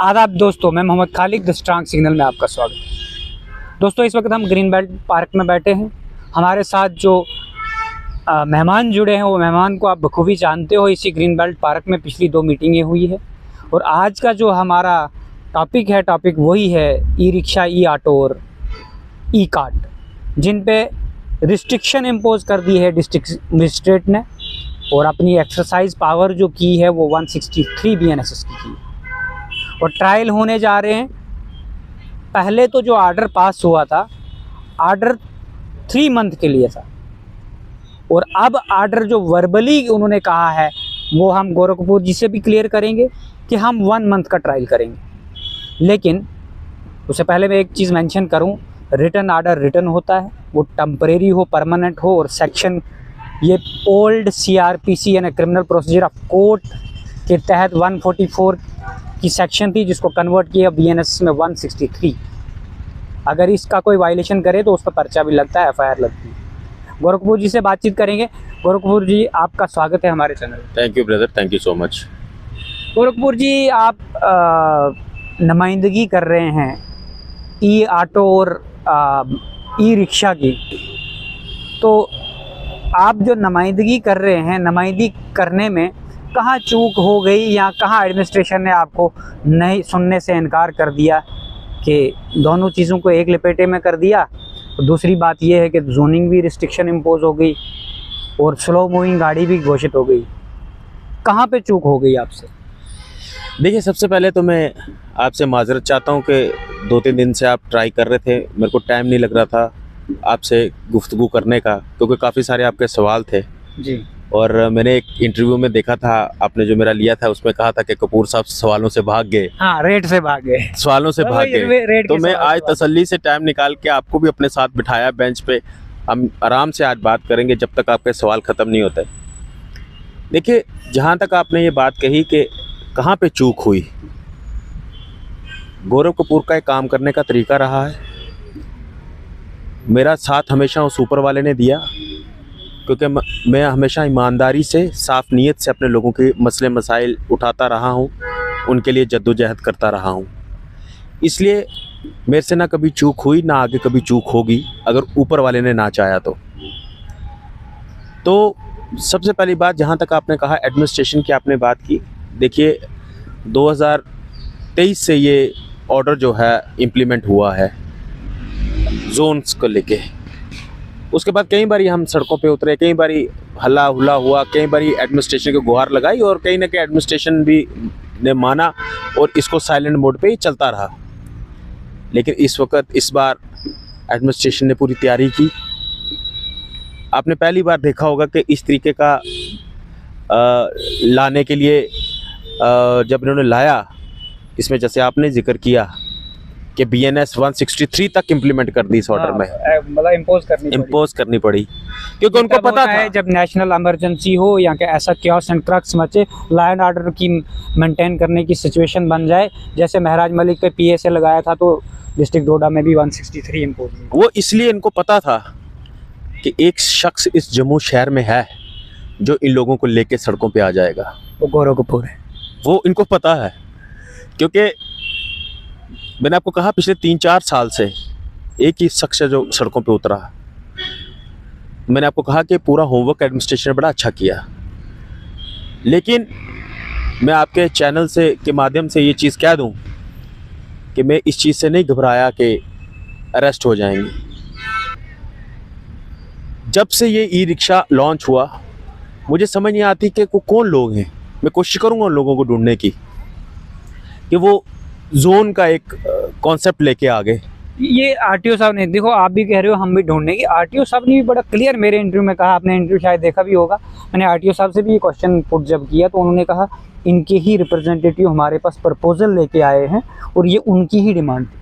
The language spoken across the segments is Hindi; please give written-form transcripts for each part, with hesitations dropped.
आदाब दोस्तों, मैं Mohammad Khalid the strong signal में आपका स्वागत है। दोस्तों, इस वक्त हम ग्रीन बेल्ट पार्क में बैठे हैं। हमारे साथ जो मेहमान जुड़े हैं वो मेहमान को आप बखूबी जानते हो। इसी ग्रीन बेल्ट पार्क में पिछली 2 मीटिंगें हुई है और आज का जो हमारा टॉपिक वही है ई रिक्शा, ई ऑटो और ई कार्ट, जिन पे रिस्ट्रिक्शन इम्पोज कर दी है डिस्ट्रिक्ट मजिस्ट्रेट ने और अपनी एक्सरसाइज पावर जो की है वो 163 BNSS की है और ट्रायल होने जा रहे हैं। पहले तो जो आर्डर पास हुआ था, आर्डर 3 मंथ के लिए था और अब आर्डर जो वर्बली उन्होंने कहा है वो हम गोरखपुर जी से भी क्लियर करेंगे कि हम 1 मंथ का ट्रायल करेंगे। लेकिन उससे पहले मैं एक चीज़ मेंशन करूं, रिटर्न आर्डर रिटर्न होता है, वो टेम्परेरी हो, परमानेंट हो, और सेक्शन ये ओल्ड CRPC यानी क्रिमिनल प्रोसीजर ऑफ कोर्ट के तहत 144 की सेक्शन थी जिसको कन्वर्ट किया BNSS में 163। अगर इसका कोई वायलेशन करे तो उस पर पर्चा भी लगता है, FIR लगती है। गोरखपुर जी से बातचीत करेंगे। गोरखपुर जी, आपका स्वागत है हमारे चैनल में। Thank you brother, thank you so much. Gorakhpur ji, आप नुमाइंदगी कर रहे हैं ई ऑटो और ई रिक्शा की, तो आप जो नुमाइंदगी कर रहे हैं, नुमाइंदगी करने में कहाँ चूक हो गई या कहाँ एडमिनिस्ट्रेशन ने आपको नहीं सुनने से इनकार कर दिया कि दोनों चीज़ों को एक लपेटे में कर दिया? और दूसरी बात यह है कि जोनिंग भी रिस्ट्रिक्शन इम्पोज हो गई और स्लो मूविंग गाड़ी भी घोषित हो गई। कहाँ पे चूक हो गई आपसे? देखिए, सबसे पहले तो मैं आपसे माजरत चाहता हूँ कि 2-3 दिन से आप ट्राई कर रहे थे, मेरे को टाइम नहीं लग रहा था आपसे गुफ्तगू करने का, क्योंकि काफ़ी सारे आपके सवाल थे जी। और मैंने एक इंटरव्यू में देखा था, आपने जो मेरा लिया था उसमें कहा था कि कपूर साहब सवालों से भाग गए। हाँ, रेट से भाग गए, सवालों से भाग गए। तो मैं आज तसल्ली से टाइम निकाल के आपको भी अपने साथ बिठाया बेंच पे। हम आराम से आज बात करेंगे जब तक आपके सवाल ख़त्म नहीं होते। देखिए, जहाँ तक आपने ये बात कही कि कहाँ पे चूक हुई, गौरव कपूर का एक काम करने का तरीका रहा है। मेरा साथ हमेशा उस ऊपर वाले ने दिया, क्योंकि मैं हमेशा ईमानदारी से, साफ़ नीयत से अपने लोगों के मसले मसाइल उठाता रहा हूँ, उनके लिए जद्दोजहद करता रहा हूँ। इसलिए मेरे से ना कभी चूक हुई, ना आगे कभी चूक होगी, अगर ऊपर वाले ने ना चाहा तो। सबसे पहली बात, जहाँ तक आपने कहा एडमिनिस्ट्रेशन की आपने बात की, देखिए 2023 से ये ऑर्डर जो है इम्प्लीमेंट हुआ है जोन्स को लेके। उसके बाद कई बार हम सड़कों पे उतरे, कई बार हल्ला हुल्ला हुआ, कई बार एडमिनिस्ट्रेशन को गुहार लगाई और कहीं ना कहीं एडमिनिस्ट्रेशन भी ने माना और इसको साइलेंट मोड पे ही चलता रहा। लेकिन इस बार एडमिनिस्ट्रेशन ने पूरी तैयारी की। आपने पहली बार देखा होगा कि इस तरीके का लाने के लिए जब इन्होंने लाया, इसमें जैसे आपने जिक्र किया कि BNS 163 तक इम्प्लीमेंट कर दी इस ऑर्डर में, मतलब इम्पोज करनी पड़ी, क्योंकि उनको पता था जब नेशनल इमरजेंसी हो या कि ऐसा क्योस एंड क्रक्स मचे, लॉ एंड ऑर्डर की मेंटेन करने की सिचुएशन बन जाए, जैसे महराज मलिक पे PSA लगाया था तो डिस्ट्रिक्ट डोडा में भी 163 इम्पोज। वो इसलिए इनको पता था कि एक शख्स इस जम्मू शहर में है जो इन लोगों को लेके सड़कों पे आ जाएगा, वो गौरव कपूर है। वो इनको पता है, क्योंकि मैंने आपको कहा पिछले 3-4 साल से एक ही शख्स है जो सड़कों पे उतरा। मैंने आपको कहा कि पूरा होमवर्क एडमिनिस्ट्रेशन ने बड़ा अच्छा किया, लेकिन मैं आपके चैनल से के माध्यम से ये चीज़ कह दूं कि मैं इस चीज़ से नहीं घबराया कि अरेस्ट हो जाएंगे। जब से ये ई रिक्शा लॉन्च हुआ, मुझे समझ नहीं आती कि वो कौन लोग हैं। मैं कोशिश करूँगा उन लोगों को ढूंढने की कि वो जोन का एक कॉन्सेप्ट लेके आ गए। ये RTO साहब ने, देखो आप भी कह रहे हो हम भी ढूंढने की, RTO साहब ने भी बड़ा क्लियर मेरे इंटरव्यू में कहा, आपने इंटरव्यू शायद देखा भी होगा, मैंने RTO साहब से भी ये क्वेश्चन पुट जब किया तो उन्होंने कहा इनके ही रिप्रेजेंटेटिव हमारे पास प्रपोजल लेके आए हैं और ये उनकी ही डिमांड थी।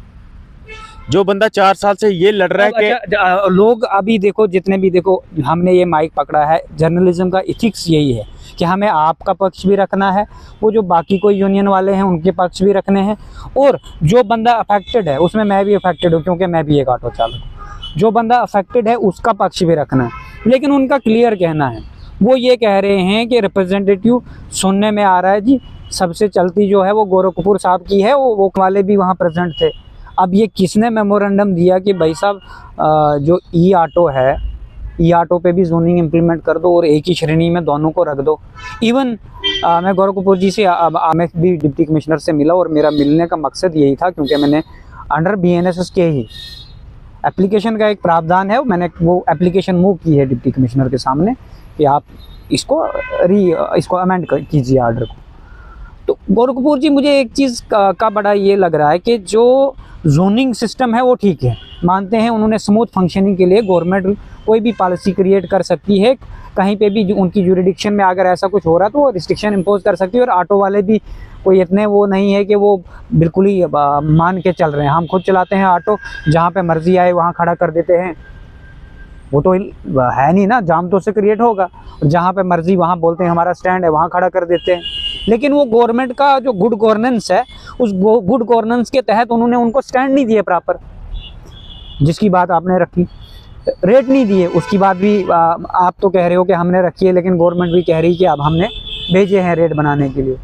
जो बंदा 4 साल से ये लड़ रहा है कि लोग अभी देखो, जितने भी देखो, हमने ये माइक पकड़ा है, जर्नलिज्म का इथिक्स यही है कि हमें आपका पक्ष भी रखना है, वो जो बाकी कोई यूनियन वाले हैं उनके पक्ष भी रखने हैं, और जो बंदा अफेक्टेड है, उसमें मैं भी अफेक्टेड हूँ क्योंकि मैं भी एक ऑटो चालक हूँ, जो बंदा अफेक्टेड है उसका पक्ष भी रखना है। लेकिन उनका क्लियर कहना है, वो ये कह रहे हैं कि रिप्रेजेंटेटिव सुनने में आ रहा है जी सबसे चलती जो है वो गोरखपुर साहब की है, वो वाले भी वहाँ प्रेजेंट थे। अब ये किसने मेमोरेंडम दिया कि भाई साहब जो ई ऑटो है, ई ऑटो पे भी जोनिंग इम्प्लीमेंट कर दो और एक ही श्रेणी में दोनों को रख दो। इवन मैं गोरखपुर जी से मैं भी डिप्टी कमिश्नर से मिला और मेरा मिलने का मकसद यही था, क्योंकि मैंने अंडर BNSS के ही एप्लीकेशन का एक प्रावधान है, मैंने वो एप्लीकेशन मूव की है डिप्टी कमिश्नर के सामने कि आप इसको अमेंड कीजिए ऑर्डर को। तो गोरखपुर जी मुझे एक चीज़ का बड़ा ये लग रहा है कि जो जोनिंग सिस्टम है वो ठीक है, मानते हैं उन्होंने स्मूथ फंक्शनिंग के लिए गवर्नमेंट कोई भी पॉलिसी क्रिएट कर सकती है, कहीं पे भी उनकी जुरिडिक्शन में अगर ऐसा कुछ हो रहा है तो वो रिस्ट्रिक्शन इम्पोज कर सकती है। और ऑटो वाले भी कोई इतने वो नहीं है कि वो बिल्कुल ही मान के चल रहे हैं। हम खुद चलाते हैं ऑटो, जहाँ पे मर्जी आए वहाँ खड़ा कर देते हैं, वो तो है नहीं ना, जाम तो उससे क्रिएट होगा। जहाँ पे मर्जी वहाँ बोलते हैं हमारा स्टैंड है, वहाँ खड़ा कर देते हैं। लेकिन वो गवर्नमेंट का जो गुड गवर्नेंस है, उस गुड गवर्नेंस के तहत उन्होंने उनको स्टैंड नहीं दिए प्रॉपर, जिसकी बात आपने रखी। रेट नहीं दिए, उसकी बात भी आप तो कह रहे हो कि हमने रखी है, लेकिन गवर्नमेंट भी कह रही है कि अब हमने भेजे हैं रेट बनाने के लिए।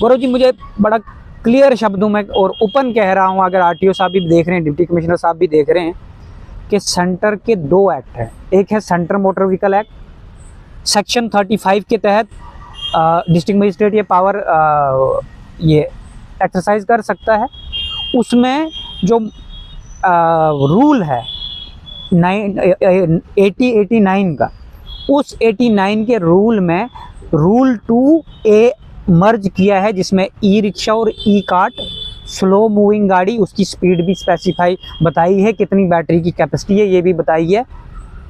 गौरव जी मुझे बड़ा क्लियर शब्दों में और ओपन कह रहा हूँ, अगर RTO साहब भी देख रहे हैं, डिप्टी कमिश्नर साहब भी देख रहे हैं, कि सेंटर के 2 एक्ट हैं। एक है centre motor vehicle act, section 35 के तहत डिस्ट्रिक्ट मजिस्ट्रेट ये पावर ये एक्सरसाइज कर सकता है। उसमें जो रूल है 89 का, उस 89 के रूल में रूल 2A मर्ज किया है, जिसमें ई रिक्शा और ई कार्ट, स्लो मूविंग गाड़ी, उसकी स्पीड भी स्पेसिफाई बताई है, कितनी बैटरी की कैपेसिटी है ये भी बताई है,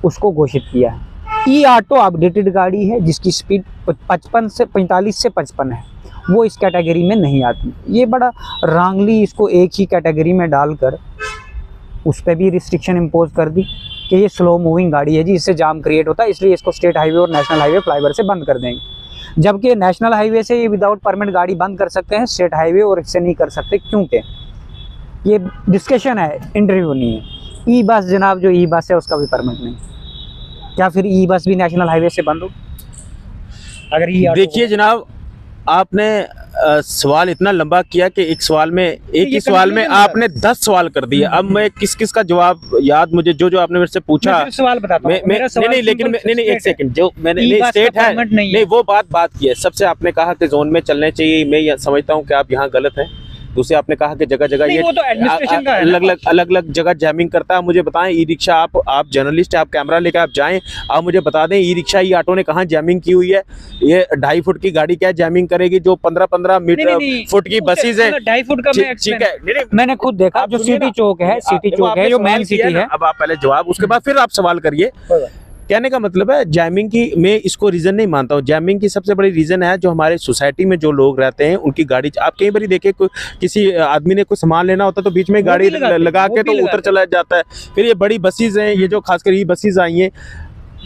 उसको घोषित किया है। ई ऑटो अपडेटेड गाड़ी है जिसकी स्पीड 45 से 55 है, वो इस कैटेगरी में नहीं आती। ये बड़ा रांगली इसको एक ही कैटेगरी में डालकर उस पर भी रिस्ट्रिक्शन इम्पोज कर दी कि ये स्लो मूविंग गाड़ी है जी, इससे जाम क्रिएट होता है, इसलिए इसको स्टेट हाईवे और नेशनल हाईवे फ्लाईओवर से बंद कर देंगे। जबकि नेशनल हाईवे से ये विदाउट परमिट गाड़ी बंद कर सकते हैं, स्टेट हाईवे और इससे नहीं कर सकते, क्योंकि ये डिस्कशन है, इंटरव्यू नहीं है। ई बस जनाब, जो ई बस है उसका भी परमिट नहीं, क्या फिर ई बस भी नेशनल हाईवे से बंद हो? अगर ई देखिए जनाब, आपने सवाल इतना लंबा किया कि एक ही सवाल में आपने 10 सवाल कर दिए। अब मैं किस का जवाब याद, मुझे जो आपने मेरे से पूछा, सवाल बताता हूं। नहीं एक सेकंड, जो मैंने स्टेट है नहीं वो बात की है। सबसे आपने कहा कि जोन में चलने चाहिए, मैं समझता हूँ कि आप यहाँ गलत हैं। दूसरे आपने कहा कि जगह जगह ये अलग जगह जैमिंग करता है। मुझे बताएं, ई रिक्शा, आप जर्नलिस्ट है, आप कैमरा लेकर आप जाएं, आप मुझे बता दें ई रिक्शा, ई ऑटो ने कहाँ जैमिंग की हुई है? ये 2.5 फुट की गाड़ी क्या जैमिंग करेगी जो 15-15 मीटर फुट की बसेज है? 2.5 फुट का ठीक है, मैंने खुद देखा, जो सिटी चौक है, जो मेन सिटी है। अब आप पहले जवाब, उसके बाद फिर आप सवाल करिए। कहने का मतलब है जैमिंग की, मैं इसको रीजन नहीं मानता हूँ। जैमिंग की सबसे बड़ी रीजन है जो हमारे सोसाइटी में जो लोग रहते हैं उनकी गाड़ी, आप कई बार देखे किसी आदमी ने कोई सामान लेना होता है तो बीच में गाड़ी लगा के तो उतर चला जाता है। फिर ये बड़ी बसेज हैं, ये जो खासकर ये बसेज आई हैं।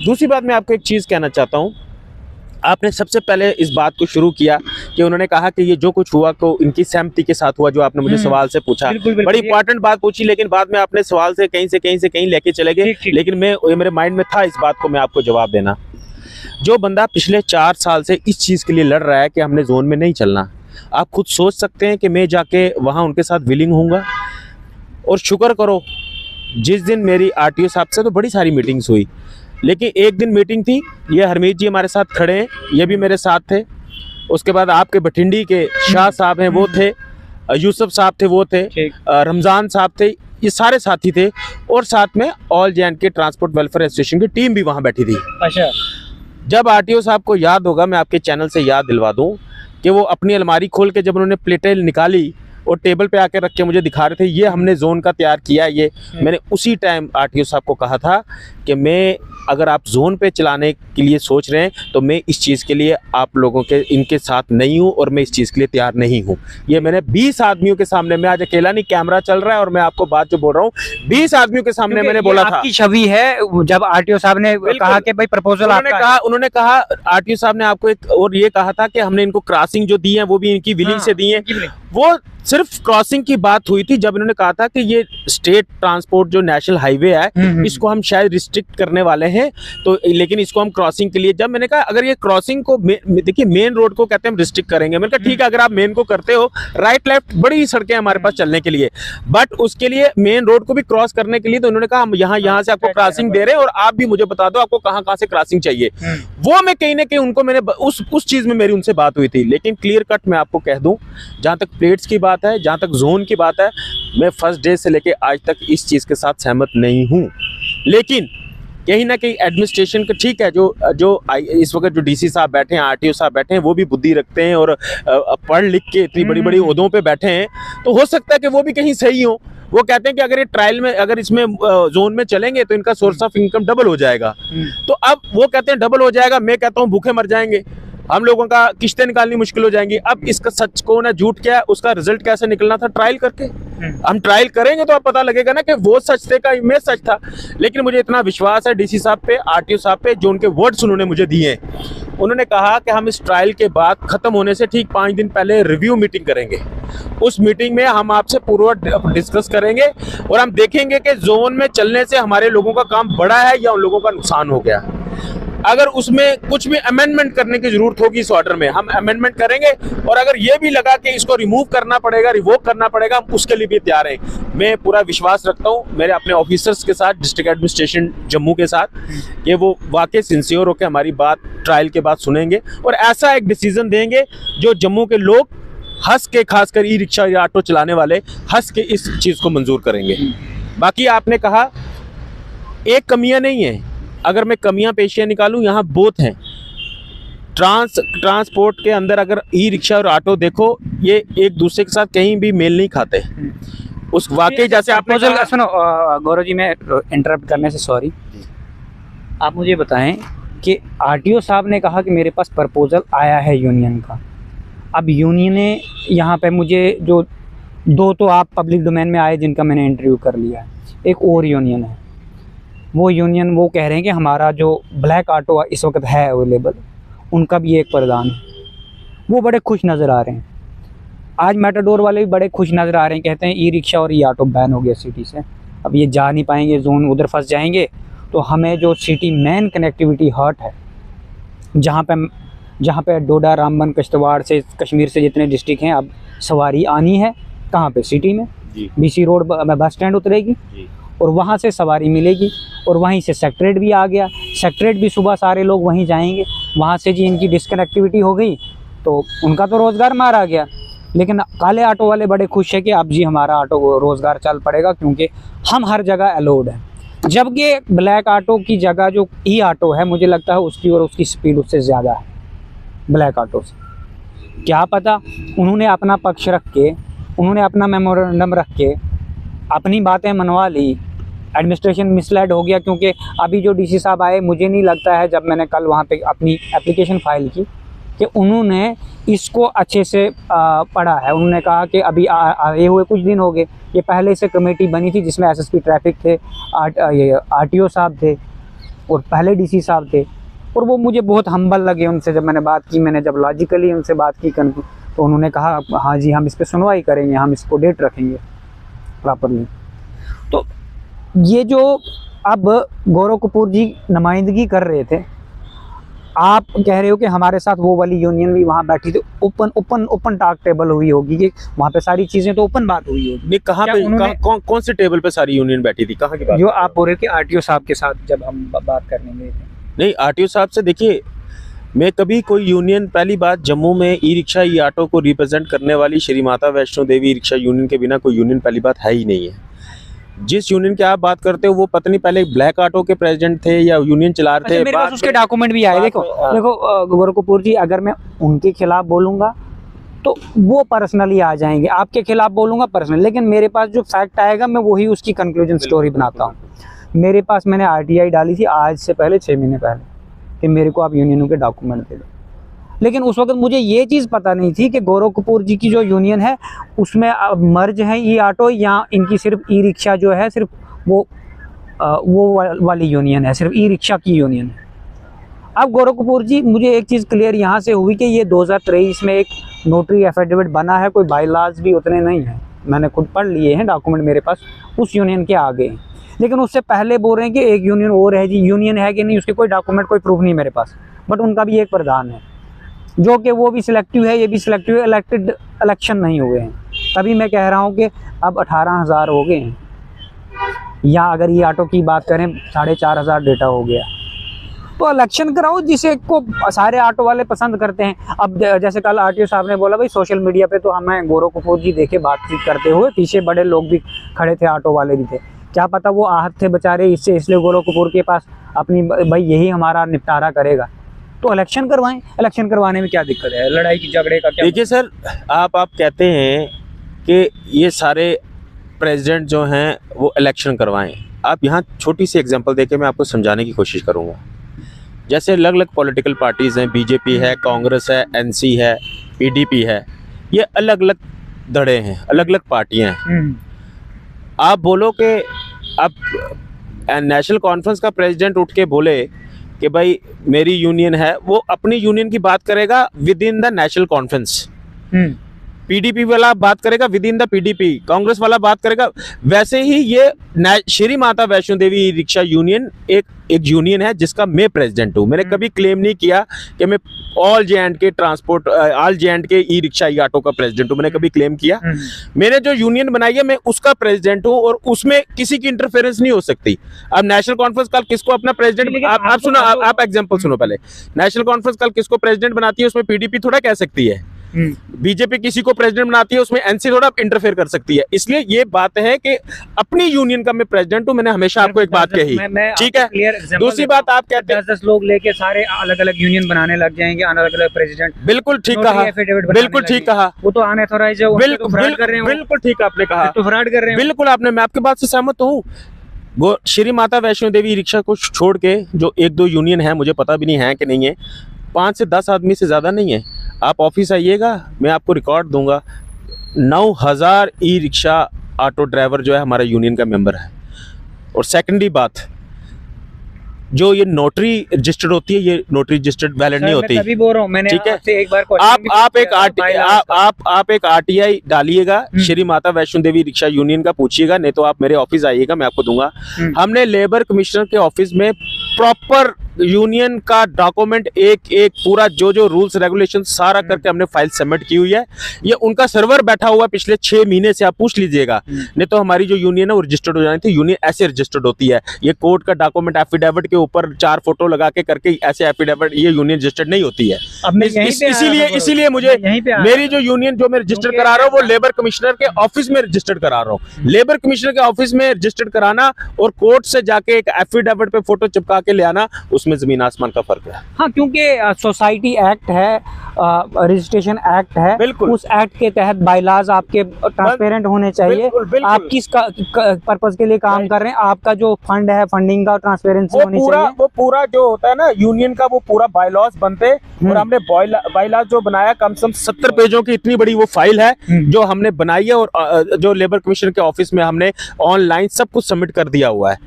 दूसरी बात, मैं आपको एक चीज़ कहना चाहता हूँ, आपने सबसे पहले इस बात को शुरू किया कि उन्होंने कहा कि ये जो कुछ हुआ को इनकी सहमति के साथ हुआ, जो आपने मुझे सवाल से पूछा। बड़ी इंपॉर्टेंट बात पूछी, लेकिन बाद में आपने सवाल से कहीं लेके चले गए। लेकिन मेरे माइंड में था इस बात को मैं आपको जवाब देना। जो बंदा पिछले 4 साल से इस चीज़ के लिए लड़ रहा है कि हमने जोन में नहीं चलना, आप खुद सोच सकते हैं कि मैं जाके वहाँ उनके साथ विलिंग होऊंगा। और शुक्र करो, जिस दिन मेरी RTO साहब से तो बड़ी सारी मीटिंग्स हुई, लेकिन एक दिन मीटिंग थी, ये हरमीत जी हमारे साथ खड़े हैं, ये भी मेरे साथ थे। उसके बाद आपके बठिंडी के शाह साहब हैं वो थे, यूसुफ साहब थे वो थे, रमज़ान साहब थे, ये सारे साथी थे। और साथ में all JNK transport welfare association की टीम भी वहाँ बैठी थी। अच्छा, जब RTO साहब को याद होगा, मैं आपके चैनल से याद दिलवा दूँ कि वो अपनी अलमारी खोल के जब उन्होंने प्लेटें निकाली और टेबल पे आके रख के मुझे दिखा रहे थे, ये हमने जोन का तैयार किया है। ये मैंने उसी टाइम RTO साहब को कहा था कि मैं, अगर आप जोन पे चलाने के लिए सोच रहे हैं तो मैं इस चीज़ के लिए आप लोगों के इनके साथ नहीं हूं और मैं इस चीज़ के लिए तैयार नहीं हूं। ये मैंने 20 आदमियों के सामने, मैं आज अकेला नहीं, कैमरा चल रहा है और मैं आपको बात जो बोल रहा हूं 20 आदमियों के सामने मैंने बोला था। आपकी छवि है, जब RTO साहब ने कहा कि भाई प्रपोजल उन्होंने कहा RTO साहब ने आपको एक और ये कहा था कि हमने इनको क्रॉसिंग जो दी है वो भी इनकी विलिंग से दी है। वो सिर्फ क्रॉसिंग की बात हुई थी जब इन्होंने कहा था कि ये स्टेट ट्रांसपोर्ट जो नेशनल हाईवे है इसको हम शायद रिस्ट्रिक्ट करने वाले हैं, तो लेकिन इसको हम क्रॉसिंग के लिए, जब मैंने कहा अगर ये क्रॉसिंग को देखिए मेन रोड को कहते हैं हम रिस्ट्रिक्ट करेंगे, मैंने कहा ठीक है अगर आप मेन को करते हो, राइट लेफ्ट बड़ी सड़कें हमारे पास चलने के लिए, बट उसके लिए मेन रोड को भी क्रॉस करने के लिए तो उन्होंने कहा हम यहाँ से आपको क्रॉसिंग दे रहे हैं और आप भी मुझे बता दो आपको कहाँ से क्रॉसिंग चाहिए। वो मैं कहीं ना कहीं उनको मैंने उस चीज में मेरी उनसे बात हुई थी, लेकिन क्लियर कट मैं आपको कह दूं, जहां तक प्लेट्स की बात है, जहां तक जोन की बात है, मैं फर्स्ट डे से लेके आज तक इस चीज के साथ सहमत नहीं हूं। लेकिन कहीं ना कहीं एडमिनिस्ट्रेशन का ठीक है, जो इस वक्त जो डीसी साहब बैठे हैं, आरटीओ साहब बैठे हैं, वो भी बुद्धि रखते हैं और पढ़ लिख के इतनी बड़ी बड़ी ओहदों पे बैठे हैं, तो हो सकता है कि वो भी कहीं सही हो। वो कहते हैं कि अगर ये ट्रायल में अगर इसमें जोन में चलेंगे तो इनका सोर्स ऑफ इनकम डबल हो जाएगा। तो अब वो कहते हैं डबल हो जाएगा, मैं कहता हूँ भूखे मर जाएंगे, हम लोगों का किस्तें निकालनी मुश्किल हो जाएंगी। अब इसका सच कौन है झूठ क्या है, उसका रिजल्ट कैसे निकलना था ट्रायल करके, हम ट्रायल करेंगे तो अब पता लगेगा ना कि वो सच थे का इमेज सच था। लेकिन मुझे इतना विश्वास है डीसी साहब पे, आरटीओ साहब पे, जो उनके वर्ड्स उन्होंने मुझे दिए हैं, उन्होंने कहा कि हम इस ट्रायल के बाद खत्म होने से ठीक 5 दिन पहले रिव्यू मीटिंग करेंगे। उस मीटिंग में हम आपसे पूरा डिस्कस करेंगे और हम देखेंगे कि जोन में चलने से हमारे लोगों का काम बढ़ा है या उन लोगों का नुकसान हो गया। अगर उसमें कुछ भी अमेंडमेंट करने की जरूरत होगी इस ऑर्डर में, हम अमेंडमेंट करेंगे, और अगर ये भी लगा कि इसको रिमूव करना पड़ेगा, रिवोक करना पड़ेगा, हम उसके लिए भी तैयार हैं। मैं पूरा विश्वास रखता हूँ मेरे अपने ऑफिसर्स के साथ, डिस्ट्रिक्ट एडमिनिस्ट्रेशन जम्मू के साथ, कि वो वाकई सिंसियर होकर हमारी बात ट्रायल के बाद सुनेंगे और ऐसा एक डिसीजन देंगे जो जम्मू के लोग हंस के, खासकर ई रिक्शा या ऑटो चलाने वाले हंस के इस चीज़ को मंजूर करेंगे। बाकी आपने कहा एक कमियां नहीं है, अगर मैं कमियां पेशियां निकालूं, यहाँ बोथ हैं। ट्रांसपोर्ट के अंदर अगर ई रिक्शा और ऑटो देखो, ये एक दूसरे के साथ कहीं भी मेल नहीं खाते। उस वाकई जैसे आपने सुनो गौरव जी, मैं इंटरप्ट करने से सॉरी, आप मुझे बताएं कि आरटीओ साहब ने कहा कि मेरे पास प्रपोजल आया है यूनियन का। अब यूनियन ने यहाँ पे मुझे जो दो तो आप पब्लिक डोमेन में आए जिनका मैंने इंटरव्यू कर लिया है, एक और यूनियन है, वो यूनियन वो कह रहे हैं कि हमारा जो ब्लैक ऑटो इस वक्त है अवेलेबल, उनका भी एक प्रदान है, वो बड़े खुश नज़र आ रहे हैं। आज मेटाडोर वाले भी बड़े खुश नज़र आ रहे हैं, कहते हैं ई रिक्शा और ई ऑटो बैन हो गया सिटी से, अब ये जा नहीं पाएंगे, जोन उधर फंस जाएंगे, तो हमें जो सिटी मेन कनेक्टिविटी हर्ट है, जहाँ पे डोडा, रामबन, किश्तवाड़ से, कश्मीर से जितने डिस्ट्रिक्ट हैं, अब सवारी आनी है कहाँ पे, सिटी में बीसी रोड बस स्टैंड उतरेगी और वहाँ से सवारी मिलेगी, और वहीं से सेक्रेट भी आ गया, सेक्रेट भी सुबह सारे लोग वहीं जाएंगे, वहाँ से जी इनकी डिस्कनेक्टिविटी हो गई तो उनका तो रोज़गार मारा गया। लेकिन काले ऑटो वाले बड़े खुश है कि अब जी हमारा ऑटो रोज़गार चल पड़ेगा क्योंकि हम हर जगह अलाउड है। जबकि ब्लैक ऑटो की जगह जो ई ऑटो है, मुझे लगता है उसकी और उसकी स्पीड उससे ज़्यादा है ब्लैक ऑटो से। क्या पता उन्होंने अपना पक्ष रख के, उन्होंने अपना मेमोरेंडम रख के अपनी बातें मनवा ली, एडमिनिस्ट्रेशन मिसलेड हो गया। क्योंकि अभी जो डीसी साहब आए, मुझे नहीं लगता है, जब मैंने कल वहाँ पे अपनी एप्लीकेशन फाइल की, कि उन्होंने इसको अच्छे से पढ़ा है। उन्होंने कहा कि अभी आए हुए कुछ दिन हो गए, ये पहले से कमेटी बनी थी जिसमें एसएसपी ट्रैफिक थे, आरटीओ साहब थे और पहले डीसी साहब थे, और वो मुझे बहुत हम्बल लगे उनसे जब मैंने बात की। मैंने जब लॉजिकली उनसे बात की तो उन्होंने कहा हाँ जी हम इस पर सुनवाई करेंगे, हम इसको डेट रखेंगे प्रॉपरली। तो ये जो अब गौरव कपूर जी नुमाइंदगी कर रहे थे, आप कह रहे हो कि हमारे साथ वो वाली यूनियन भी वहाँ बैठी थी, ओपन टॉक टेबल हुई होगी कि वहाँ पे सारी चीजें तो ओपन बात हुई होगी। कहाँ पे कौन से टेबल पे सारी यूनियन बैठी थी, कहाँ की बात? जो आप बोल रहे कि आरटीओ साहब के साथ जब हम बात करने गए थे। नहीं, आरटीओ साहब से देखिए, मैं कभी कोई यूनियन, पहली बात जम्मू में ई रिक्शा ई ऑटो को रिप्रेजेंट करने वाली Shri Mata Vaishno Devi e rickshaw union के बिना कोई यूनियन पहली बात है ही नहीं है। जिस यूनियन की आप बात करते हो वो पत्नी पहले ब्लैक ऑटो के प्रेसिडेंट थे या यूनियन चला रहे थे। मेरे पास उसके डॉक्यूमेंट भी आए। देखो गौरव कपूर जी, अगर मैं उनके खिलाफ बोलूंगा तो वो पर्सनली आ जाएंगे, आपके खिलाफ बोलूंगा पर्सनली, लेकिन मेरे पास जो फैक्ट आएगा मैं वही उसकी कंक्लूजन स्टोरी बनाता हूँ। मेरे पास मैंने आरटीआई डाली थी आज से पहले 6 महीने पहले कि मेरे को आप यूनियनों के डॉक्यूमेंट दे दो, लेकिन उस वक्त मुझे ये चीज़ पता नहीं थी कि गौरव कपूर जी की जो यूनियन है उसमें मर्ज है ई ऑटो, या इनकी सिर्फ ई रिक्शा जो है सिर्फ वो वाली यूनियन है, सिर्फ ई रिक्शा की यूनियन है। अब गौरव कपूर जी, मुझे एक चीज़ क्लियर यहाँ से हुई कि ये 2023 में एक नोटरी एफिडेविट बना है, कोई बाईलाज भी उतने नहीं है, मैंने खुद पढ़ लिए हैं डॉक्यूमेंट मेरे पास, उस यूनियन के आगे हैं। लेकिन उससे पहले बोल रहे हैं कि एक यूनियन और है जी, यूनियन है कि नहीं उसके कोई डॉक्यूमेंट कोई प्रूफ नहीं मेरे पास, बट उनका भी एक प्रधान है जो कि वो भी सिलेक्टिव है, ये भी सिलेक्टिव है, इलेक्टेड इलेक्शन नहीं हुए हैं। तभी मैं कह रहा हूँ कि अब 18,000 हो गए हैं, या अगर ये ऑटो की बात करें 4,500 डेटा हो गया, तो इलेक्शन कराओ जिसे को सारे ऑटो वाले पसंद करते हैं। अब जैसे कल आरटीओ साहब ने बोला भाई सोशल मीडिया पे तो हमें गौरव कपूर जी देखे बातचीत करते हुए, पीछे बड़े लोग भी खड़े थे, ऑटो वाले भी थे, क्या पता वो आहत थे बेचारे इससे, इसलिए गौरव कपूर के पास अपनी भाई यही हमारा निपटारा करेगा, तो इलेक्शन करवाएं। इलेक्शन करवाने में क्या दिक्कत है, लड़ाई की झगड़े का क्या? देखिए सर, आप कहते हैं कि ये सारे प्रेसिडेंट जो हैं वो इलेक्शन करवाएं। आप यहाँ छोटी सी एग्जांपल देके मैं आपको समझाने की कोशिश करूँगा। जैसे अलग अलग पॉलिटिकल पार्टीज़ हैं, बीजेपी है, कांग्रेस है, एनसी है, पीडीपी है, ये अलग अलग धड़े हैं, अलग अलग पार्टियां हैं। आप बोलो कि अब नेशनल कॉन्फ्रेंस का प्रेसिडेंट उठ के बोले कि भाई मेरी यूनियन है, वो अपनी यूनियन की बात करेगा with in the national conference, PDP वाला बात करेगा with in the PDP, Congress वाला बात करेगा। वैसे ही ये Shri Mata Vaishno Devi e rickshaw union एक यूनियन है जिसका मैं प्रेसिडेंट हूँ। मैंने कभी क्लेम नहीं किया कि मैं all J and K transport, all J and K e rickshaw e auto का प्रेसिडेंट हूँ, मैंने कभी क्लेम किया? मैंने जो यूनियन बनाई है मैं उसका प्रेसिडेंट हूँ और उसमें किसी की इंटरफेरेंस नहीं हो सकती। अब नेशनल कॉन्फ्रेंस कल किसको अपना प्रेसिडेंट, आप सुनो, आप एग्जाम्पल सुनो पहले। नेशनल कॉन्फ्रेंस कल किसको प्रेसिडेंट बनाती है, उसमें पीडीपी थोड़ा कह सकती है, बीजेपी किसी को प्रेसिडेंट बनाती है, उसमें एनसी थोड़ा इंटरफेयर कर सकती है। इसलिए ये बात है कि अपनी यूनियन का मैं प्रेसिडेंट हूं, मैंने हमेशा आपको एक बात कही, ठीक है। दूसरी बात, आप कहते हैं 10 लोग लेके सारे अलग अलग यूनियन बनाने लग जाएंगे, अलग अलग प्रेसिडेंट। बिल्कुल ठीक कहा, बिल्कुल ठीक कहा, वो तो अनऑथराइज्ड है, बिल्कुल ठीक आपने कहा, तो फ्रॉड कर रहे हैं, बिल्कुल आपने, मैं आपकी बात से सहमत हूँ। श्री माता वैष्णो देवी रिक्शा को छोड़ के जो 1-2 यूनियन है, मुझे पता भी नहीं है कि नहीं है, 5 से 10 आदमी से ज़्यादा नहीं है। आप ऑफिस आइएगा, मैं आपको रिकॉर्ड दूंगा, 9,000 ई रिक्शा ऑटो ड्राइवर जो है हमारा यूनियन का मेंबर है। और सेकेंडरी बात, जो ये नोटरी रजिस्टर्ड होती है, ये नोटरी रजिस्टर्ड वैलिड नहीं होती, तभी बोल रहा हूं मैंने, ठीक है। आपसे एक बार आप एक आरटीआई डालिएगा, श्री माता वैष्णो देवी रिक्शा यूनियन का पूछिएगा, नहीं तो आप मेरे ऑफिस आइएगा, मैं आपको दूंगा। हमने लेबर कमिश्नर के ऑफिस में प्रॉपर यूनियन का डॉक्यूमेंट एक एक पूरा जो जो रूल्स रेगुलेशन सारा करके हमने फाइल सबमिट की हुई है। ये उनका सर्वर बैठा हुआ पिछले 6 महीने से, आप पूछ लीजिएगा। नहीं तो हमारी जो यूनियन है वो रजिस्टर्ड हो जानी थी, यूनियन ऐसे रजिस्टर्ड होती है। ये कोर्ट का डॉक्यूमेंट एफिडेविट के ऊपर 4 फोटो लगा के करके ऐसे एफिडेविट, ये यूनियन रजिस्टर्ड नहीं होती है। इसीलिए मुझे मेरी जो यूनियन जो मैं रजिस्टर करा रहा हूँ वो लेबर कमिश्नर के ऑफिस में रजिस्टर्ड करा रहा हूँ। लेबर कमिश्नर के ऑफिस में रजिस्टर्ड कराना और कोर्ट से जाके एक एफिडेविट पे फोटो चिपका के ले आना, उसमें जमीन आसमान का फर्क है। हाँ, क्योंकि सोसाइटी एक्ट है, रजिस्ट्रेशन एक्ट है, बिल्कुल उस एक्ट के तहत बायलाज आपके ट्रांसपेरेंट होने चाहिए। बिल्कुल। आप किस पर्पस के लिए काम कर रहे हैं, आपका जो फंड है, फंडिंग का ट्रांसपेरेंसी होनी चाहिए। वो पूरा जो होता है ना यूनियन का, वो पूरा बायलॉज बनते, और हमने बायलॉज जो बनाया, कम से कम 70 पेजों की इतनी बड़ी वो फाइल है जो हमने बनाई है, और जो लेबर कमीशन के ऑफिस में हमने ऑनलाइन सब कुछ सबमिट कर दिया हुआ है।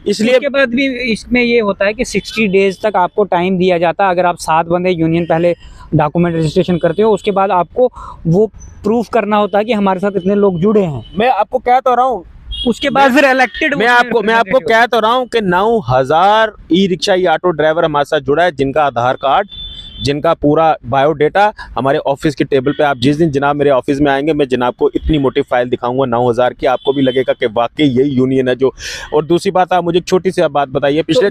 इसलिए उसके बाद भी इसमें ये होता है कि 60 डेज तक आपको टाइम दिया जाता है। अगर आप 7 बंदे यूनियन पहले डॉक्यूमेंट रजिस्ट्रेशन करते हो, उसके बाद आपको वो प्रूफ करना होता है कि हमारे साथ इतने लोग जुड़े हैं। मैं आपको कह तो रहा हूँ, उसके बाद फिर इलेक्टेड, मैं आपको कह तो रहा हूँ कि 9,000 ई रिक्शा ई ऑटो ड्राइवर हमारे साथ जुड़ा है, जिनका आधार कार्ड, जिनका पूरा बायोडेटा हमारे ऑफिस के टेबल पे, आप जिस दिन जनाब मेरे ऑफिस में आएंगे, मैं जनाब को इतनी मोटी फाइल दिखाऊंगा 9,000 की, आपको भी लगेगा कि वाकई यही यूनियन है जो। और दूसरी बात, आप मुझे एक छोटी सी बात बताइए, पिछले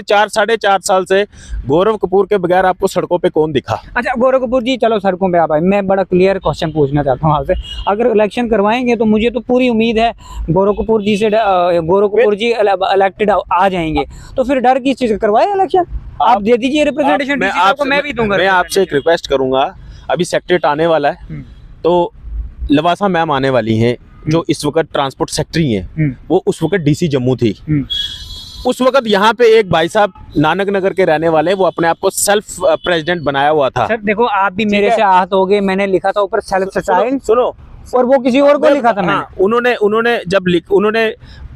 4 साढ़े 4 साल से गौरव कपूर के बगैर आपको सड़कों पे कौन दिखा? अच्छा गौरव कपूर जी, चलो सड़कों पे आप आए, मैं बड़ा क्लियर क्वेश्चन पूछना चाहता हूँ आपसे। अगर इलेक्शन करवाएंगे तो मुझे तो पूरी उम्मीद है गौरव कपूर जी से, गौरव कपूर जी इलेक्टेड आ जाएंगे, तो फिर डर किस चीज का? करवाए इलेक्शन, आप दे दीजिए रिप्रेजेंटेशन, मैं भी दूंगा। मैं आपसे एक रिक्वेस्ट करूंगा, अभी सेक्रेटरीट आने वाला है, तो लवासा मैम आने वाली हैं, जो इस वक्त ट्रांसपोर्ट सेक्रेटरी हैं, वो उस वक्त डीसी जम्मू थी। उस वक्त यहाँ पे एक भाई साहब नानक नगर के रहने वाले, वो अपने आप को सेल्फ प्रेसिडेंट बनाया हुआ था। सर देखो, आप भी मेरे से आहत हो गए, मैंने लिखा था ऊपर सेल्फ सचाइन, सुनो, और वो किसी और को लिखा था मैंने। उन्होंने जब उन्होंने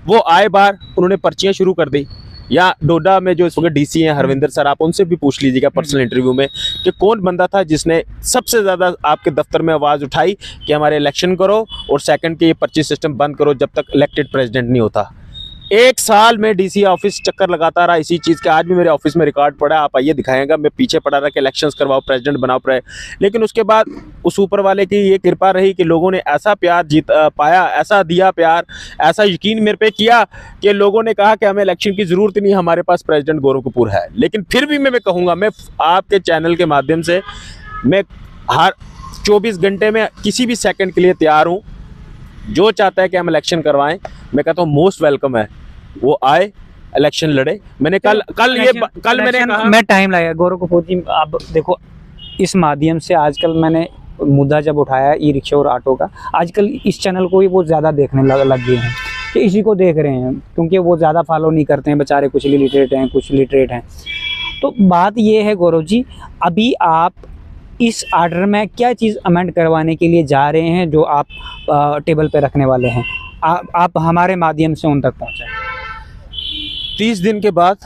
वो आए बाहर, उन्होंने पर्चियां शुरू कर दी, या डोडा में जो इस वक्त डीसी हैं हरविंदर सर, आप उनसे भी पूछ लीजिएगा पर्सनल इंटरव्यू में कि कौन बंदा था जिसने सबसे ज़्यादा आपके दफ्तर में आवाज़ उठाई कि हमारे इलेक्शन करो और सेकंड के ये पर्ची सिस्टम बंद करो जब तक इलेक्टेड प्रेसिडेंट नहीं होता। 1 साल में डीसी ऑफिस चक्कर लगाता रहा इसी चीज़ के। आज भी मेरे ऑफिस में रिकॉर्ड पड़ा, आप आइए दिखाएंगा, मैं पीछे पड़ा रहा कि इलेक्शंस करवाओ, प्रेसिडेंट बनाओ लेकिन उसके बाद उस ऊपर वाले की ये कृपा रही कि लोगों ने ऐसा प्यार पाया, ऐसा दिया प्यार, ऐसा यकीन मेरे पे किया कि लोगों ने कहा कि हमें इलेक्शन की ज़रूरत नहीं, हमारे पास प्रेसिडेंट गौरव कपूर है। लेकिन फिर भी मैं कहूँगा, मैं आपके चैनल के माध्यम से मैं हर 24 घंटे में किसी भी सेकंड के लिए तैयार हूँ। जो चाहता है कि हम इलेक्शन करवाएं, मैं कहता हूँ मोस्ट वेलकम है, वो आए इलेक्शन लड़े। मैंने कल मैंने कहा मैं टाइम लगेगा गौरव कपूर जी। अब देखो, इस माध्यम से आजकल मैंने मुद्दा जब उठाया ई रिक्शा और ऑटो का, आजकल इस चैनल को ही वो ज़्यादा देखने लग गए हैं कि इसी को देख रहे हैं, क्योंकि वो ज़्यादा फॉलो नहीं करते हैं बेचारे, कुछ लिटरेट हैं। तो बात ये है गौरव जी, अभी आप इस ऑर्डर में क्या चीज़ अमेंड करवाने के लिए जा रहे हैं जो आप टेबल पे रखने वाले हैं, आप हमारे माध्यम से उन तक पहुँचाएं। 30 दिन के बाद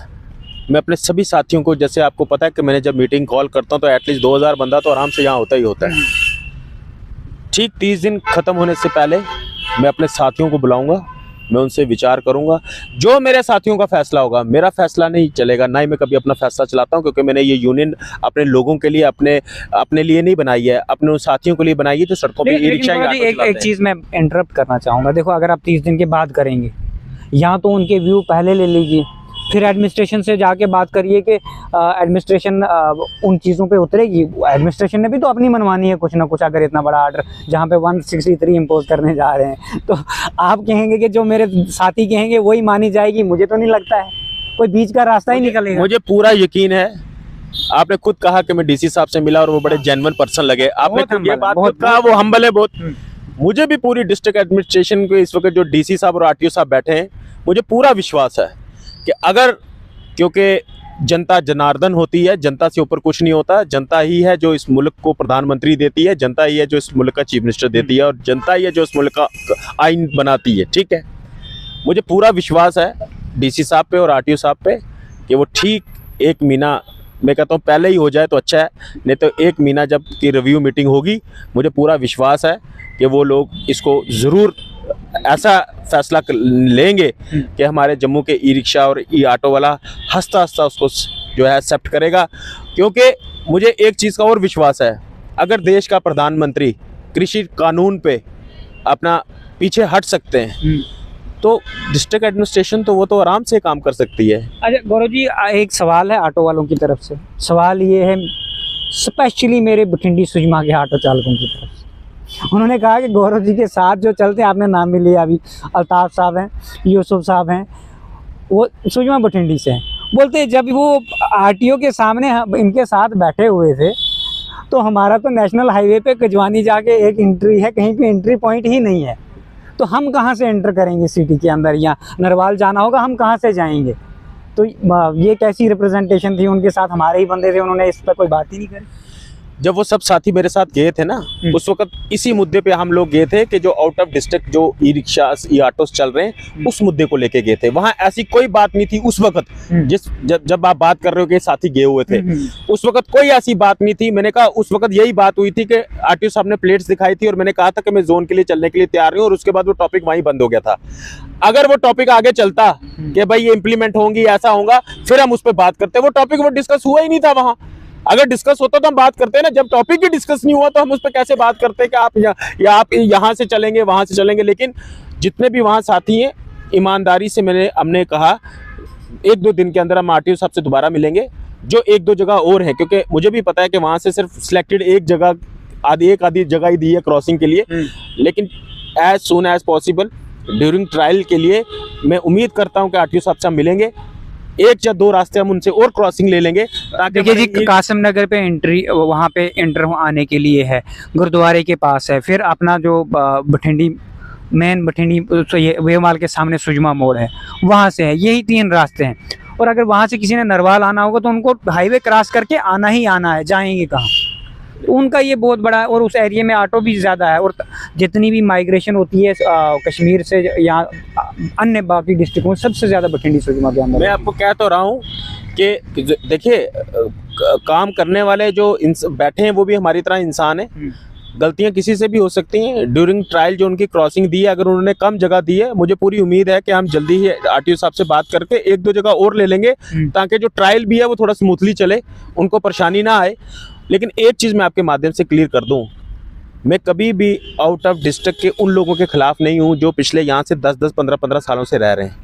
मैं अपने सभी साथियों को, जैसे आपको पता है कि मैंने जब मीटिंग कॉल करता हूं तो एटलीस्ट 2000 बंदा तो आराम से यहाँ होता ही होता है। ठीक 30 दिन ख़त्म होने से पहले मैं अपने साथियों को बुलाऊंगा, मैं उनसे विचार करूंगा। जो मेरे साथियों का फैसला होगा, मेरा फैसला नहीं चलेगा, ना ही मैं कभी अपना फैसला चलाता हूं, क्योंकि मैंने ये यूनियन अपने लोगों के लिए, अपने लिए नहीं बनाई है, अपने उन साथियों के लिए बनाई है जो सड़कों पर ई रिक्शा एक चीज़ मैं इंटरप्ट करना चाहूँगा। देखो, अगर आप 30 दिन के बाद करेंगे, यहाँ तो उनके व्यू पहले ले लीजिए, फिर एडमिनिस्ट्रेशन से जाके बात करिए कि एडमिनिस्ट्रेशन उन चीज़ों पे उतरेगी। एडमिनिस्ट्रेशन ने भी तो अपनी मनमानी है कुछ ना कुछ, अगर इतना बड़ा ऑर्डर जहाँ पे 163 इम्पोज करने जा रहे हैं, तो आप कहेंगे कि जो मेरे साथी कहेंगे वही मानी जाएगी। मुझे तो नहीं लगता है कोई बीच का रास्ता ही निकलेगा। मुझे पूरा यकीन है, आपने खुद कहा कि मैं डीसी साहब से मिला और वो बड़े जेन्युइन पर्सन लगे, आपने खुद ये बात खुद कहा, वो हम्बल है बहुत। मुझे भी पूरी डिस्ट्रिक्ट एडमिनिस्ट्रेशन के इस वक्त जो डीसी साहब और आरटीओ साहब बैठे हैं, मुझे पूरा विश्वास है कि अगर, क्योंकि जनता जनार्दन होती है, जनता से ऊपर कुछ नहीं होता, जनता ही है जो इस मुल्क को प्रधानमंत्री देती है, जनता ही है जो इस मुल्क का चीफ मिनिस्टर देती है, और जनता ही है जो इस मुल्क का आइन बनाती है। ठीक है, मुझे पूरा विश्वास है डीसी साहब पे और आरटीओ साहब पे कि वो ठीक 1 महीना, मैं कहता हूँ पहले ही हो जाए तो अच्छा है, नहीं तो 1 महीना जब की रिव्यू मीटिंग होगी, मुझे पूरा विश्वास है कि वो लोग इसको ज़रूर ऐसा फैसला लेंगे कि हमारे जम्मू के ई रिक्शा और ई ऑटो वाला हंसता हंसता उसको जो है एक्सेप्ट करेगा। क्योंकि मुझे एक चीज़ का और विश्वास है, अगर देश का प्रधानमंत्री कृषि कानून पे अपना पीछे हट सकते हैं तो डिस्ट्रिक्ट एडमिनिस्ट्रेशन तो वो तो आराम से काम कर सकती है। अच्छा गौरव जी, एक सवाल है ऑटो वालों की तरफ से। सवाल ये है स्पेशली मेरे बठिंडी सुजमा के ऑटो चालकों की तरफ से। उन्होंने कहा कि गौरव जी के साथ जो चलते हैं, आपने नाम भी लिया अभी, अल्ताफ साहब हैं, यूसुफ साहब हैं, वो सुजमा बठिंडी से हैं। बोलते हैं जब वो आरटीओ के सामने इनके साथ बैठे हुए थे तो हमारा तो नेशनल हाईवे पे कजवानी जाके एक एंट्री है, कहीं पे एंट्री पॉइंट ही नहीं है, तो हम कहाँ से एंटर करेंगे सिटी के अंदर, या नरवाल जाना होगा, हम कहाँ से जाएंगे। तो ये कैसी रिप्रेजेंटेशन थी उनके साथ, हमारे ही बंदे थे, उन्होंने इस पर कोई बात ही नहीं करी। जब वो सब साथी मेरे साथ गए थे ना, उस वक्त इसी मुद्दे पे हम लोग गए थे कि जो आउट ऑफ डिस्ट्रिक्ट जो ई रिक्शा ई ऑटोस चल रहे हैं, उस मुद्दे को लेके गए थे। वहाँ ऐसी कोई बात नहीं थी उस वक्त, जब आप बात कर रहे हो कि साथी गए हुए थे, उस वक्त कोई ऐसी बात नहीं थी। मैंने कहा उस वक्त यही बात हुई थी कि आरटीओ साहब ने प्लेट्स दिखाई थी और मैंने कहा था कि मैं जोन के लिए चलने के लिए तैयार हूँ, और उसके बाद वो टॉपिक वहीं बंद हो गया था। अगर वो टॉपिक आगे चलता कि भाई ये इंप्लीमेंट होंगी, ऐसा होगा, फिर हम उस पर बात करते। वो टॉपिक वो डिस्कस हुआ ही नहीं था वहाँ। अगर डिस्कस होता तो हम बात करते हैं ना, जब टॉपिक ही डिस्कस नहीं हुआ तो हम उस पर कैसे बात करते कि आप यहाँ से चलेंगे, वहाँ से चलेंगे। लेकिन जितने भी वहाँ साथी हैं, ईमानदारी से हमने कहा 1-2 दिन के अंदर हम आरटीओ साहब से दोबारा मिलेंगे, जो 1-2 जगह और है, क्योंकि मुझे भी पता है कि वहाँ से सिर्फ सिलेक्टेड एक आधी जगह ही दी है क्रॉसिंग के लिए। लेकिन as soon as possible during trial के लिए मैं उम्मीद करता हूँ कि आरटीओ साहब से हम मिलेंगे, 1 या 2 रास्ते हम उनसे और क्रॉसिंग ले लेंगे। देखिए जी, कासिम नगर पे एंट्री, वहाँ पे एंटर आने के लिए है, गुरुद्वारे के पास है, फिर अपना जो बठिंडी मेन बठिंडी वेमाल के सामने सुजमा मोड़ है, वहाँ से है। यही 3 रास्ते हैं, और अगर वहाँ से किसी ने नरवाल आना होगा तो उनको हाईवे क्रॉस करके आना ही आना है, जाएंगे कहाँ। उनका ये बहुत बड़ा है, और उस एरिया में ऑटो भी ज़्यादा है, और जितनी भी माइग्रेशन होती है कश्मीर से यहाँ अन्य बाकी डिस्ट्रिक्टों में, सबसे ज़्यादा बठिंडी सुकमा के अंदर। मैं आपको कह तो रहा हूँ कि देखिए काम करने वाले जो बैठे हैं वो भी हमारी तरह इंसान है, गलतियां किसी से भी हो सकती हैं। ड्यूरिंग ट्रायल जो उनकी क्रॉसिंग दी है, अगर उन्होंने कम जगह दी है, मुझे पूरी उम्मीद है कि हम जल्दी ही आरटीओ साहब से बात करके 1-2 जगह और ले लेंगे, ताकि जो ट्रायल भी है वो थोड़ा स्मूथली चले, उनको परेशानी ना आए। लेकिन एक चीज़ मैं आपके माध्यम से क्लियर कर दूं, मैं कभी भी आउट ऑफ डिस्ट्रिक्ट के उन लोगों के खिलाफ नहीं हूं जो पिछले यहाँ से 10-10, 15-15 सालों से रह रहे हैं।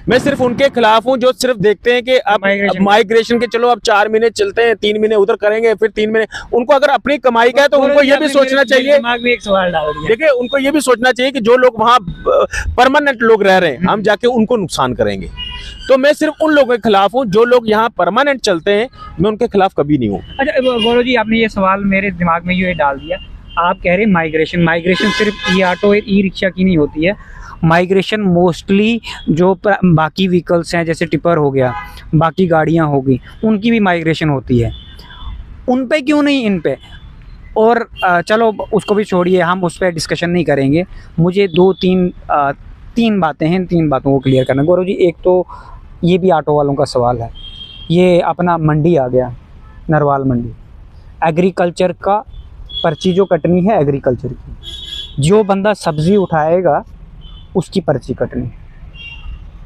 मैं सिर्फ उनके खिलाफ हूं जो सिर्फ देखते हैं कि अब माइग्रेशन के, चलो अब 4 महीने चलते हैं, 3 महीने उधर करेंगे, फिर 3 महीने। उनको अगर अपनी कमाई का है तो उनको ये भी सोचना चाहिए, दिमाग में एक सवाल डाल दिया। देखिए उनको ये भी सोचना चाहिए कि जो लोग वहाँ परमानेंट लोग रह रहे हैं, हम जाके उनको नुकसान करेंगे। तो मैं सिर्फ उन लोगों के खिलाफ हूँ जो लोग यहाँ परमानेंट चलते हैं, मैं उनके खिलाफ कभी नहीं हूँ। अच्छा गौरव जी, आपने ये सवाल मेरे दिमाग में ये डाल दिया। आप कह रहे हैं माइग्रेशन सिर्फ ई ऑटो ई रिक्शा की नहीं होती है। माइग्रेशन मोस्टली जो बाकी व्हीकल्स हैं, जैसे टिपर हो गया, बाकी गाड़ियाँ होगी, उनकी भी माइग्रेशन होती है। उन पे क्यों नहीं इन पे? और चलो उसको भी छोड़िए, हम उस पर डिस्कशन नहीं करेंगे। मुझे 2-3 बातें हैं, 3 बातों को क्लियर करना। गौरव जी, एक तो ये भी ऑटो वालों का सवाल है, ये अपना मंडी आ गया, नरवाल मंडी, एग्रीकल्चर का पर्ची जो कटनी है एग्रीकल्चर की, जो बंदा सब्ज़ी उठाएगा उसकी पर्ची कटनी।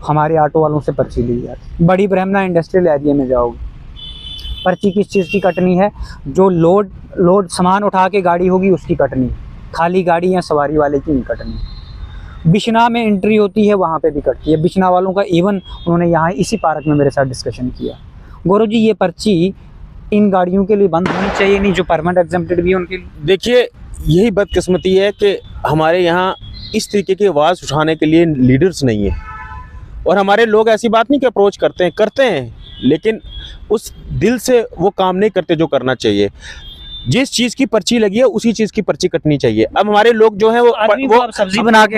हमारे ऑटो वालों से पर्ची ली जाती। बड़ी ब्रह्मना इंडस्ट्रियल एरिया में जाओगे, पर्ची किस चीज़ की कटनी है? जो लोड सामान उठा के गाड़ी होगी उसकी कटनी, खाली गाड़ी या सवारी वाले की नहीं कटनी। बिशना में एंट्री होती है, वहाँ पे भी कटती है बिशना वालों का। इवन उन्होंने यहाँ इसी पार्क में मेरे साथ डिस्कशन किया। गौरव जी, ये पर्ची इन गाड़ियों के लिए बंद होनी चाहिए नहीं, जो परमानेंट एग्जेम्प्टेड भी है उनके लिए? देखिए यही बदकिस्मती है कि हमारे यहाँ इस तरीके की आवाज़ उठाने के लिए लीडर्स नहीं है, और हमारे लोग ऐसी बात नहीं कि अप्रोच करते हैं लेकिन उस दिल से वो काम नहीं करते जो करना चाहिए। जिस चीज़ की पर्ची लगी है उसी चीज़ की पर्ची कटनी चाहिए। अब हमारे लोग जो हैं वो सब्जी बना के,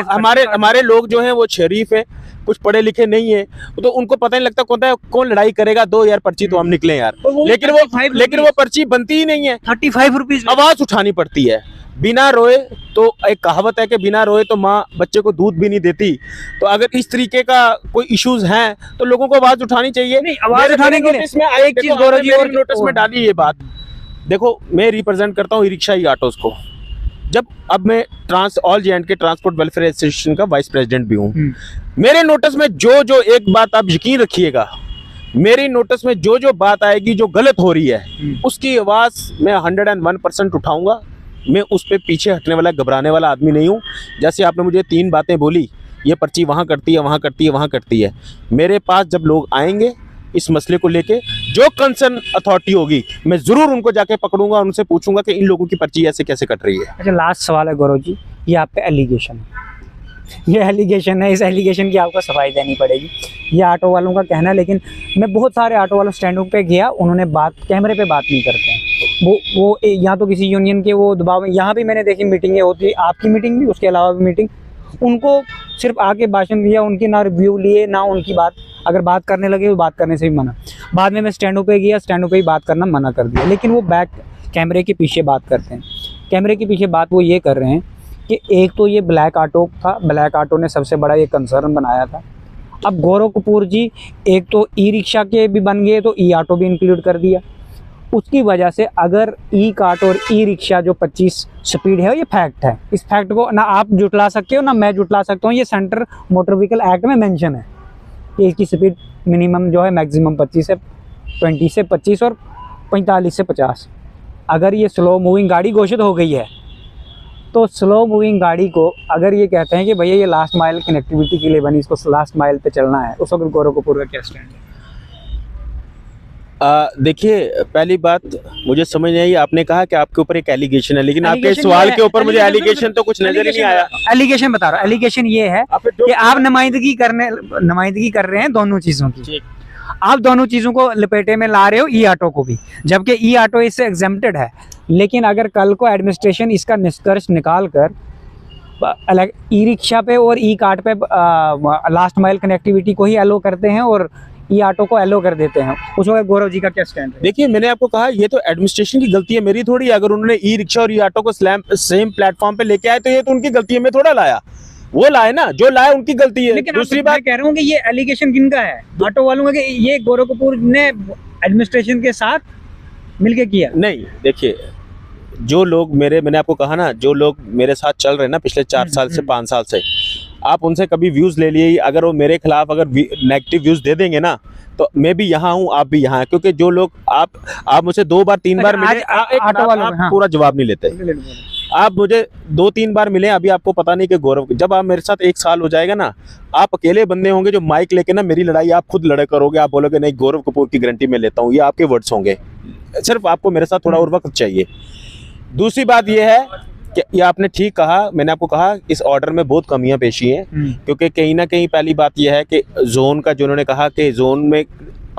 हमारे लोग जो हैं वो शरीफ हैं, कुछ पढ़े लिखे नहीं है, तो उनको पता नहीं लगता कौन लड़ाई करेगा। 2 यार पर्ची तो हम निकले यार, लेकिन वो पर्ची बनती ही नहीं है। 35 रुपीज़ आवाज़ उठानी पड़ती है। बिना रोए, तो एक कहावत है कि बिना रोए तो माँ बच्चे को दूध भी नहीं देती। तो अगर इस तरीके का कोई इश्यूज हैं तो लोगों को आवाज़ उठानी चाहिए। नहीं, आवाज़ उठाने के लिए एक चीज़ गौरव जी और नोटिस में डाली ये बात। देखो, मैं रिप्रेजेंट करता हूँ ई रिक्शा ई ऑटोज़ को। अब मैं all J and K transport welfare association का वाइस प्रेसिडेंट भी हूँ। मेरे नोटिस में जो एक बात आप यकीन रखिएगा, मेरी नोटिस में जो बात आएगी जो गलत हो रही है, उसकी आवाज़ मैं 101% उठाऊंगा। मैं उस पर पीछे हटने वाला, घबराने वाला आदमी नहीं हूँ। जैसे आपने मुझे 3 बातें बोली, ये पर्ची वहाँ कटती है, वहाँ कटती है, वहाँ कटती है। मेरे पास जब लोग आएंगे इस मसले को लेके, जो कंसर्न अथॉरिटी होगी, मैं ज़रूर उनको जाके पकड़ूंगा, उनसे पूछूंगा कि इन लोगों की पर्ची ऐसे कैसे कट रही है। अच्छा, लास्ट सवाल है गौरव जी, ये आप पे एलिगेशन है, ये एलिगेशन है, इस एलिगेशन की आपको सफाई देनी पड़ेगी। ये ऑटो वालों का कहना है, लेकिन मैं बहुत सारे ऑटो वालों स्टैंडों पे गया, उन्होंने कैमरे पे बात नहीं करते हैं। वो यहाँ तो किसी यूनियन के वो दबाव में, यहाँ भी मैंने देखी मीटिंगें होती है, आपकी मीटिंग भी, उसके अलावा भी मीटिंग, उनको सिर्फ आके भाषण दिया, उनकी ना रिव्यू लिए ना उनकी बात, अगर बात करने लगे तो बात करने से भी मना। बाद में मैं स्टैंडों पे गया, स्टैंडों पे ही बात करना मना कर दिया, लेकिन वो बैक कैमरे के पीछे बात करते हैं। कैमरे के पीछे बात वो ये कर रहे हैं कि एक तो ये ब्लैक ऑटो था, ब्लैक ऑटो ने सबसे बड़ा ये कंसर्न बनाया था। अब गौरव कपूर जी एक तो ई रिक्शा के भी बन गए, तो ई ऑटो भी इंक्लूड कर दिया। उसकी वजह से अगर ई कार्ट और ई रिक्शा जो 25 स्पीड है, ये फैक्ट है। इस फैक्ट को ना आप जुटला सकते हो ना मैं जुटला सकता हूँ। ये सेंट्रल मोटर व्हीकल एक्ट में मेंशन है कि इसकी स्पीड मिनिमम जो है मैक्सिमम 20 से 25 और 45 से 50। अगर ये स्लो मूविंग गाड़ी घोषित हो गई है, तो स्लो मूविंग गाड़ी को अगर ये कहते हैं कि भैया ये लास्ट माइल कनेक्टिविटी के लिए बनी, इसको लास्ट माइल पे चलना है, उस वक्त गौरव कपूर का क्या स्टैंड है? देखिए, पहली बात मुझे समझ नहीं आई, आपने कहा कि आपके ऊपर एक एलिगेशन है, लेकिन आपके सवाल के ऊपर मुझे एलिगेशन तो कुछ नजर ही नहीं आया। एलिगेशन बता रहा हूँ, एलिगेशन ये है कि आप नुमाइंदगी कर रहे हैं दोनों चीजों की। आप दोनों चीजों को लपेटे में ला रहे हो, ई ऑटो को भी, जबकि ई ऑटो इससे एग्जेम्प्टेड है। लेकिन अगर कल को एडमिनिस्ट्रेशन इसका निष्कर्ष निकाल कर ई रिक्शा पे और ई कार्ट पे लास्ट माइल कनेक्टिविटी को ही अलो करते हैं और ई ऑटो को एलो कर देते हैं, उस वक्त गौरव जी का क्या स्टैंड है? देखिए, मैंने आपको कहा ये तो एडमिनिस्ट्रेशन की गलती है, मेरी थोड़ी है। अगर उन्होंने ई रिक्शा और ई ऑटो को सेम प्लेटफॉर्म पे लेके आए तो ये तो उनकी गलती है, मैं थोड़ा लाया, वो लाए ना, जो लाए उनकी गलती है। लेकिन दूसरी मैं बात कह रहा हूँ कि ये एलिगेशन किनका है? ऑटो वालों का, कि ये गौरव कपूर ने एडमिनिस्ट्रेशन के साथ मिलके किया? नहीं, देखिए, जो लोग मैंने आपको कहा ना, जो लोग मेरे साथ चल रहे हैं ना पिछले 4 साल से 5 साल से, आप उनसे कभी व्यूज ले लिए, अगर वो मेरे खिलाफ अगर नेगेटिव व्यूज दे देंगे ना, तो मैं भी यहाँ हूँ, आप भी यहाँ हैं, क्योंकि जो लोग आप मुझे 2 बार 3 बार मिले, आप पूरा जवाब नहीं लेते। आप मुझे 2-3 बार मिले, अभी आपको पता नहीं कि गौरव, जब आप मेरे साथ 1 साल हो जाएगा ना, आप अकेले बंदे होंगे जो माइक लेके ना मेरी लड़ाई आप खुद लड़े करोगे, आप बोलोगे नहीं गौरव कपूर की गारंटी मैं लेता हूँ, ये आपके वर्ड्स होंगे। सिर्फ आपको मेरे साथ थोड़ा और वक्त चाहिए। दूसरी बात यह है कि ये आपने ठीक कहा, मैंने आपको कहा इस ऑर्डर में बहुत कमियां पेशी हैं, क्योंकि कहीं ना कहीं पहली बात यह है कि जोन का, जो उन्होंने कहा कि जोन में,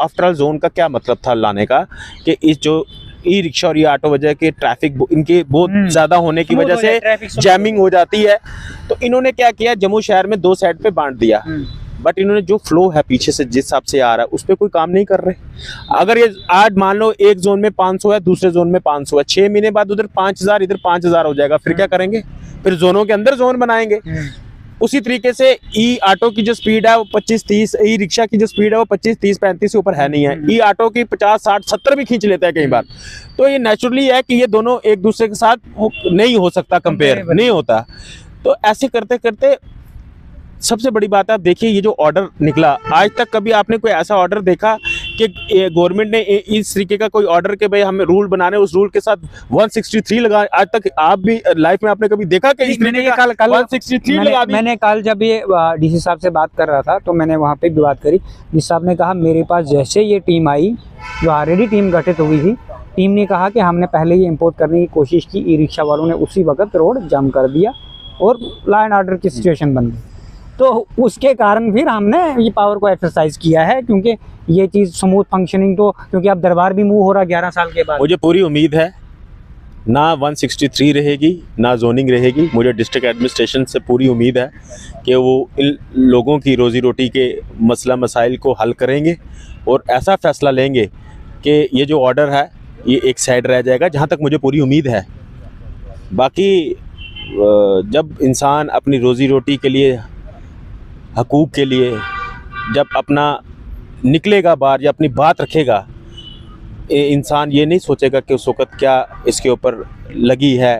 आफ्टर ऑल जोन का क्या मतलब था लाने का, कि इस जो ई रिक्शा और ये ऑटो वजह के ट्रैफिक इनके बहुत ज़्यादा होने की वजह से जैमिंग हो जाती है, तो इन्होंने क्या किया, जम्मू शहर में 2 साइड पे बांट दिया। बट इन्होंने जो फ्लो है पीछे से जिस हिसाब से आ रहा है उस पर कोई काम नहीं कर रहे। अगर ये आज मान लो एक जोन में 500 है, दूसरे जोन में 500 है, 6 महीने बाद उधर 5000 इधर 5000 हो जाएगा, फिर क्या करेंगे? फिर जोनों के अंदर जोन बनाएंगे। उसी तरीके से ई ऑटो की जो स्पीड है वो 25-30, ई रिक्शा की जो स्पीड है वो 25-30-35 से ऊपर है नहीं है, ई ऑटो की 50-60-70 भी खींच लेता है कई बार। तो ये नेचुरली है कि ये दोनों एक दूसरे के साथ नहीं हो सकता, कंपेयर नहीं होता। तो ऐसे करते करते सबसे बड़ी बात है, आप देखिए ये जो ऑर्डर निकला, आज तक कभी आपने कोई ऐसा ऑर्डर देखा कि गवर्नमेंट ने इस तरीके का कोई ऑर्डर के भाई हमें रूल बनाने, उस रूल के साथ 163 लगा? आज तक आप भी लाइफ में आपने कभी देखा कि मैंने ये कल 163 लगा दी? मैंने कल जब ये डीसी साहब से बात कर रहा था तो मैंने वहाँ पे भी बात करी, डीसी साहब ने कहा मेरे पास जैसे ये टीम आई, जो ऑलरेडी टीम गठित हुई थी, टीम ने कहा कि हमने पहले ही इम्पोर्ट करने की कोशिश की, ई रिक्शा वालों ने उसी वक्त रोड जाम कर दिया और लॉ एंड ऑर्डर की सिचुएशन बन गई। तो उसके कारण फिर हमने ये पावर को एक्सरसाइज किया है, क्योंकि ये चीज़ स्मूथ फंक्शनिंग, तो क्योंकि अब दरबार भी मूव हो रहा 11 साल के बाद। मुझे पूरी उम्मीद है ना 163 रहेगी ना जोनिंग रहेगी। मुझे डिस्ट्रिक्ट एडमिनिस्ट्रेशन से पूरी उम्मीद है कि वो इन लोगों की रोज़ी रोटी के मसला मसाइल को हल करेंगे और ऐसा फ़ैसला लेंगे कि ये जो ऑर्डर है ये एक साइड रह जाएगा, जहाँ तक मुझे पूरी उम्मीद है। बाकी जब इंसान अपनी रोज़ी रोटी के लिए, हकूक़ के लिए जब अपना निकलेगा बाहर या अपनी बात रखेगा, इंसान ये नहीं सोचेगा कि उस वक़्त क्या इसके ऊपर लगी है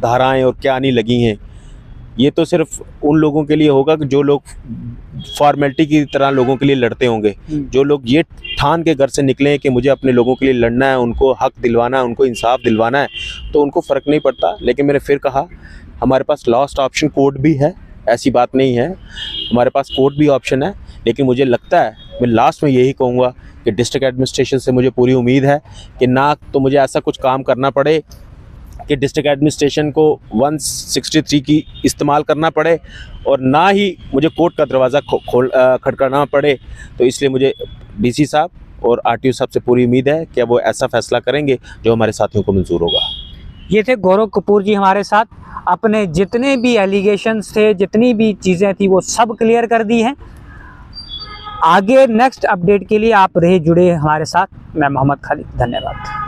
धाराएं और क्या नहीं लगी हैं। ये तो सिर्फ उन लोगों के लिए होगा कि जो लोग फॉर्मेलिटी की तरह लोगों के लिए लड़ते होंगे। जो लोग ये ठान के घर से निकले हैं कि मुझे अपने लोगों के लिए लड़ना है, उनको हक दिलवाना है, उनको इंसाफ दिलवाना है, तो उनको फ़र्क नहीं पड़ता। लेकिन मैंने फिर कहा, हमारे पास लास्ट ऑप्शन कोर्ट भी है, ऐसी बात नहीं है, हमारे पास कोर्ट भी ऑप्शन है। लेकिन मुझे लगता है, मैं लास्ट में यही कहूँगा कि डिस्ट्रिक्ट एडमिनिस्ट्रेशन से मुझे पूरी उम्मीद है कि ना तो मुझे ऐसा कुछ काम करना पड़े कि डिस्ट्रिक्ट एडमिनिस्ट्रेशन को 163 की इस्तेमाल करना पड़े, और ना ही मुझे कोर्ट का दरवाज़ा खटखटाना पड़े। तो इसलिए मुझे डीसी साहब और आरटीओ साहब से पूरी उम्मीद है कि वो ऐसा फ़ैसला करेंगे जो हमारे साथियों को मंजूर होगा। ये थे गौरव कपूर जी हमारे साथ, अपने जितने भी एलिगेशंस थे, जितनी भी चीज़ें थी, वो सब क्लियर कर दी हैं। आगे नेक्स्ट अपडेट के लिए आप रहे जुड़े हमारे साथ। मैं मोहम्मद खालिद, धन्यवाद।